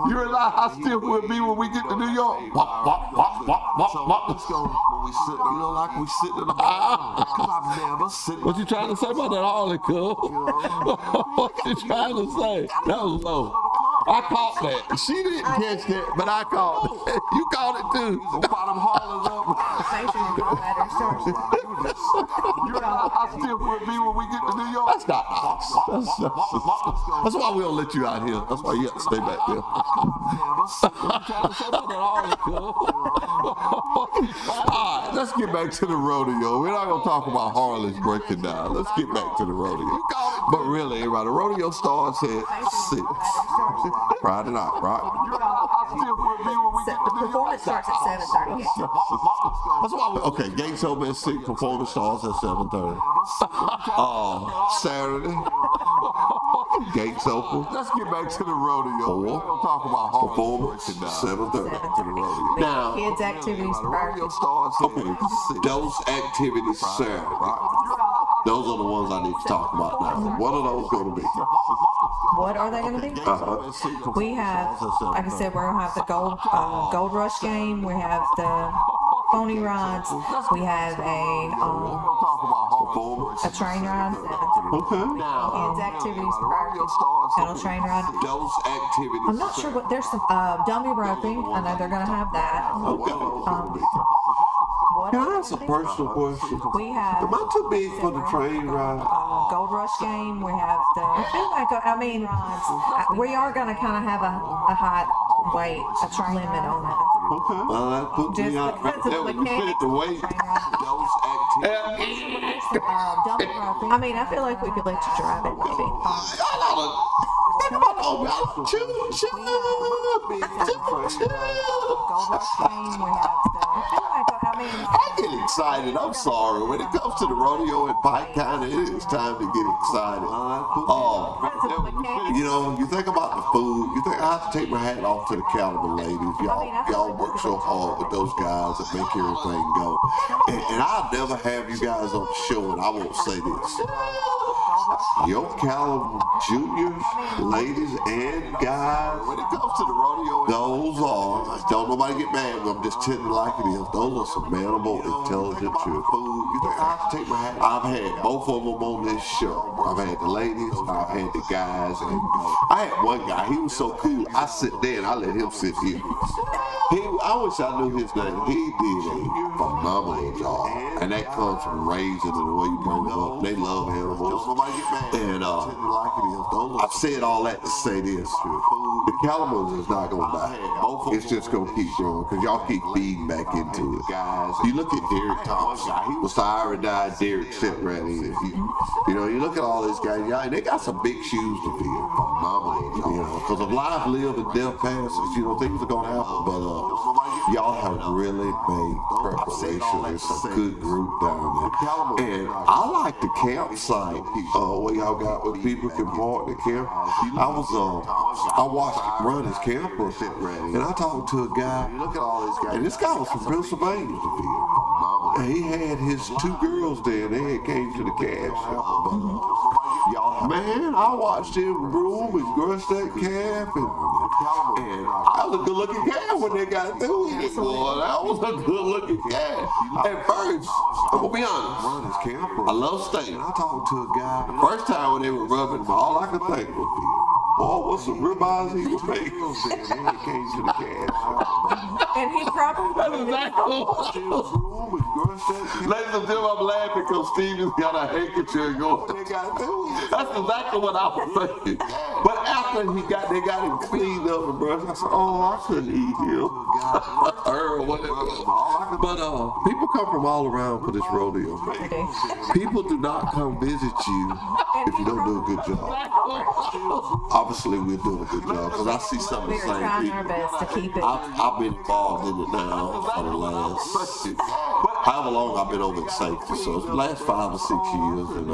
You realize how still we'll be when we get to New York. Let's go. When we sit, like we sit in the bar. Because I've never sit. What you trying to say about that Harley, cuz? What you trying to say? That was low. I caught that. She didn't catch that, but I caught it. You caught it too. Bottom Harleys up. You know how still we'll be when we get to New York. That's not us. That's why we don't let you out here. That's why you have to stay back there. All right, let's get back to the rodeo. We're not gonna talk about Harley's breaking down. Let's get back to the rodeo. But really, everybody, the rodeo starts at 6. Friday night, right? The performance starts at 7:30. That's why okay, gates open at 6, performance starts at 7:30. Saturday, gates open. Let's get back to the rodeo. We're gonna talk about performance 7:30 to the rodeo. Now, kids' activities rodeo starts at those activities Saturday, right? Those are the ones I need to talk about now. What are those going to be? What are they going to be? We have, like I said, we're going to have the Gold Rush game. We have the pony rides. We have a train ride. Kids activities. Cattle train ride. Those activities. I'm not sure what there's some dummy roping. I know they're going to have that. Can I ask a personal question? We have. Am I too big for the train ride? Gold Rush game. We have the. I feel like we are going to kind of have a height, weight, a train limit on that. Okay. Well, that puts me out right there when you fit the weight. Those activities. I mean, I feel like we could let you drive it. Maybe. I get excited. I'm sorry. When it comes to the rodeo and bike kind of, it is time to get excited. You think about the food. You think I have to take my hat off to the caliber ladies. Y'all work so hard with those guys that make everything go. And I'll never have you guys on the show, and I won't say this. Your caliber juniors, ladies, and guys, when it comes to the rodeo, those are, don't nobody get mad when I'm just telling you like it is, those are some manable, intelligent children. I've had both of them on this show. I've had the ladies, I've had the guys, and I had one guy, he was so cool, I sit there and I let him sit here. I wish I knew his name. He did a phenomenal job. And that comes from raising and the way you bring them up. They love animals. And I've said all that to say this. The Calamars is not going to die. It's just going to keep growing because y'all keep feeding back into it. You look at Derek Thompson. When Ira died, Derek stepped right in. You look at all these guys, and they got some big shoes to fill. Because of life, live, and death passes, things are going to happen. But y'all have really made preparation. There's some good group down there. And I like the campsite where y'all got where people can park the camp. I watched him run his camper, and I talked to a guy, and this guy was from Pennsylvania. And he had his 2 girls there, and they had came to the calf shop. Man, I watched him groom and grush that calf, and And that was a good-looking cat when they got through with it, boy. That was a good-looking cat. At first, I'm gonna be honest, I love steak. I talked to a guy. The first time when they were rubbing, all I could think was, boy, what's some ribeyes he was making? And then it came to the cat. And he probably. That's exactly what. Ladies and gentlemen, I'm laughing because Steven's got a handkerchief going. That's exactly what I was thinking. But after they got him cleaned up and brushed, I said, oh, I couldn't eat him. Or whatever. But people come from all around for this rodeo. People do not come visit you if you don't do a good job. Obviously, we're doing a good job because I see some of the same trying people. our best to keep it. I've been involved in it now for the last, however long I've been over in safety. So it's the last 5 or 6 years, and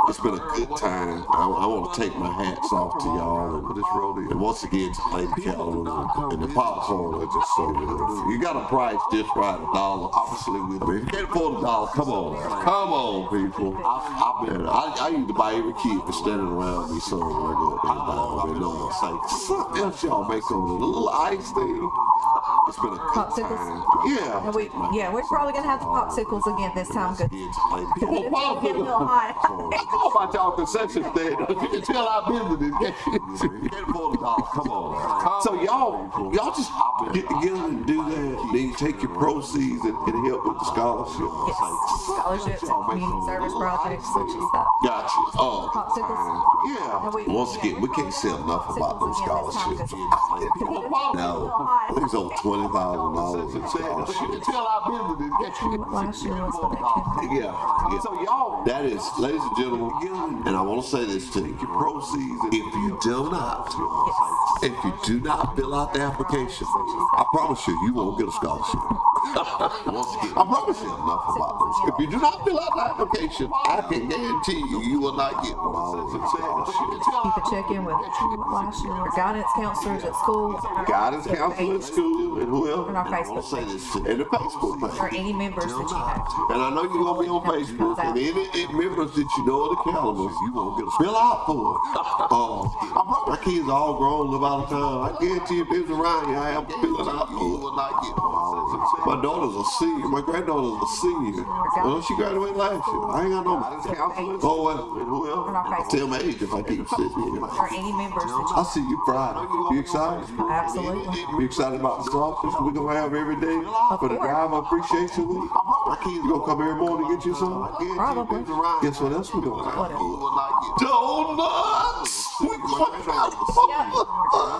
it's been a good time. I want to take my hats off to y'all and once again to Lady Cattleman and the popcorn are just so good. You got a price just right, $1. Obviously, if you can't afford $1, come on, people. I used to buy every kid for standing around me something when I go up there and buy them. And say, something else y'all make on it, a little ice thing. It's been a good time. Yeah. And we're probably gonna have the popsicles again this time. Good. Well, Get a little hot. how about y'all concession stand? You can tell our business. You can't afford $1. Come on. So y'all just get together and do that. Then you take your proceeds and help with the scholarship. Yes. Scholarships, community service projects, such as that. Gotcha. Popsicles. Yeah. Once again, we can't sell enough about those scholarships. No, I think it's over $20,000 in scholarships. Tell our business. Last year was what it came out. Yeah. So y'all, that is, ladies and gentlemen, and I want to say this to you. If you do not fill out the application, I promise you won't get a scholarship. I promise you enough about this. If you do not fill out the application, I can guarantee you will not get one. You can check in with last year guidance counselors at school. Guidance counselor at school and who else? And our Facebook page. And the Facebook page. Or any members that you have. And I know you're going to be on Facebook. And any members that you know of the calendars, you won't get a fill out for it. My kids are all grown, live out of town. I guarantee you if they was around here, I have to fill it out for it. My daughter's a senior. My granddaughter's a senior. Well, she graduated last year. I ain't got no counselor. Oh, well, who else? Tell my age if I keep sitting here. Or any members that you I'll see you Friday. You excited? Absolutely. You excited about the sausage we're going to have every day for the driver appreciation week? My kids going to come every morning to get you some? Probably. Guess what else we're going to have? Donuts! We're going to have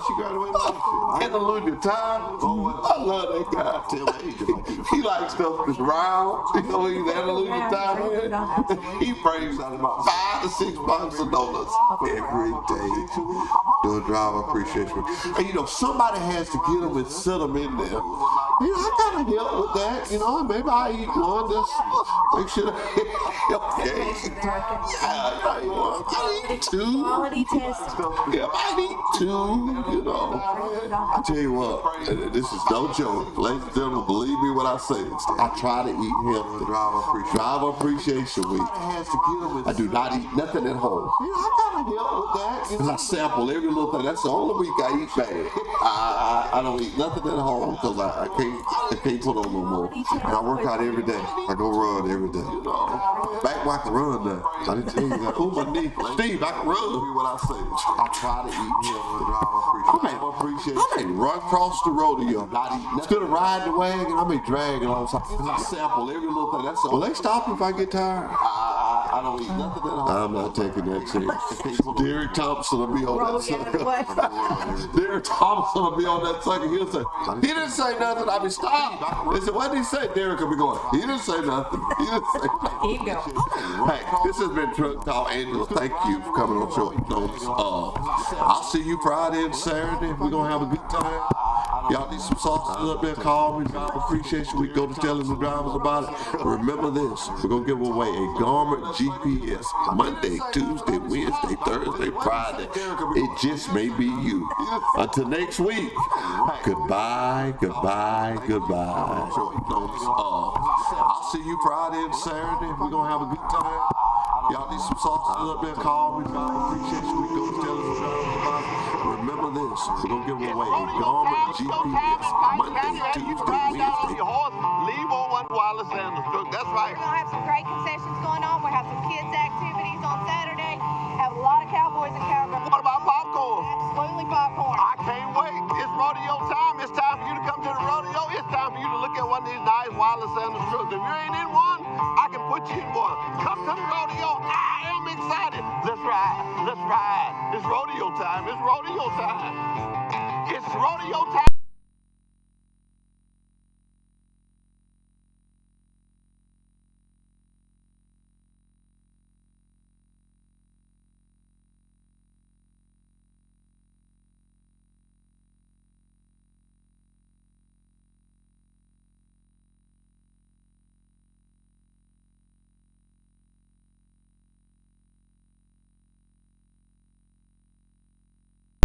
She graduated last year. Hallelujah time. I love that guy. Tell my age if I keep he likes stuff that's round. You know, he's hallelujah time. He brings out about 5 to 6 boxes of donuts every day. Do a driver appreciation. And you know, somebody has to get them and set them in there. You know, I kind of help with that. You know, maybe I eat one just make sure okay. Yeah, I eat 2. Quality test. Yeah, I eat 2. You know, I tell you what, this is no joke. Ladies and gentlemen, believe me when I say this. I try to eat healthy. Driver appreciation week. I do not eat nothing at home. You know, I kind of help with that. Because I sample every little thing. That's the only week I eat bad. I don't eat nothing at home because I can't put on no more. And I work out every day. I go run every day. Back where I can run now. I didn't tell you that. Oh, my knee. Steve, I can run. What I say. I try to eat healthy. I may run across the rodeo. Instead of riding the wagon, I may drag it on. I sample every little thing. That's all. Will they stop if I get tired? I don't eat nothing at all. I'm not taking that chance. Derek Thompson will be on that sucker. Derek Thompson will be on that sucker. He'll say, he didn't say nothing. I mean, stop. They said, what did he say? Derek will be going, he didn't say nothing. He didn't say nothing. Here you go. Hey, this has been Truck Talk. Angela, thank you for coming on short notice. I'll see you Friday and Saturday. We're going to have a good time. Y'all need some sausages up there, call me, driver appreciation. We go to telling the drivers about it. Remember this, we're going to give away a Garmin GPS Monday, Tuesday, Wednesday, Thursday, Friday. It just may be you. Until next week, goodbye, goodbye, goodbye. I'll see you Friday and Saturday. We're going to have a good time. Y'all need some sausages up there, call me, driver appreciation. We go to telling the drivers about it. Remember remember this. We're going to give away a Garmin GPS Monday, Tuesday, Wednesday. Leave on one while it's in the truck. That's right. We're going to have some great concessions going on. We have some kids' activities on Saturday. Have a lot of cowboys and cowgirls. What about popcorn? Absolutely popcorn. I can't wait. It's rodeo time. It's time for you to come to the rodeo. It's time for you to look at one of these nice wireless sandals trucks. If you ain't in one, I can put you in one. Come to the rodeo. I am excited. Let's ride. Let's ride. It's rodeo time. It's rodeo time. It's rodeo time.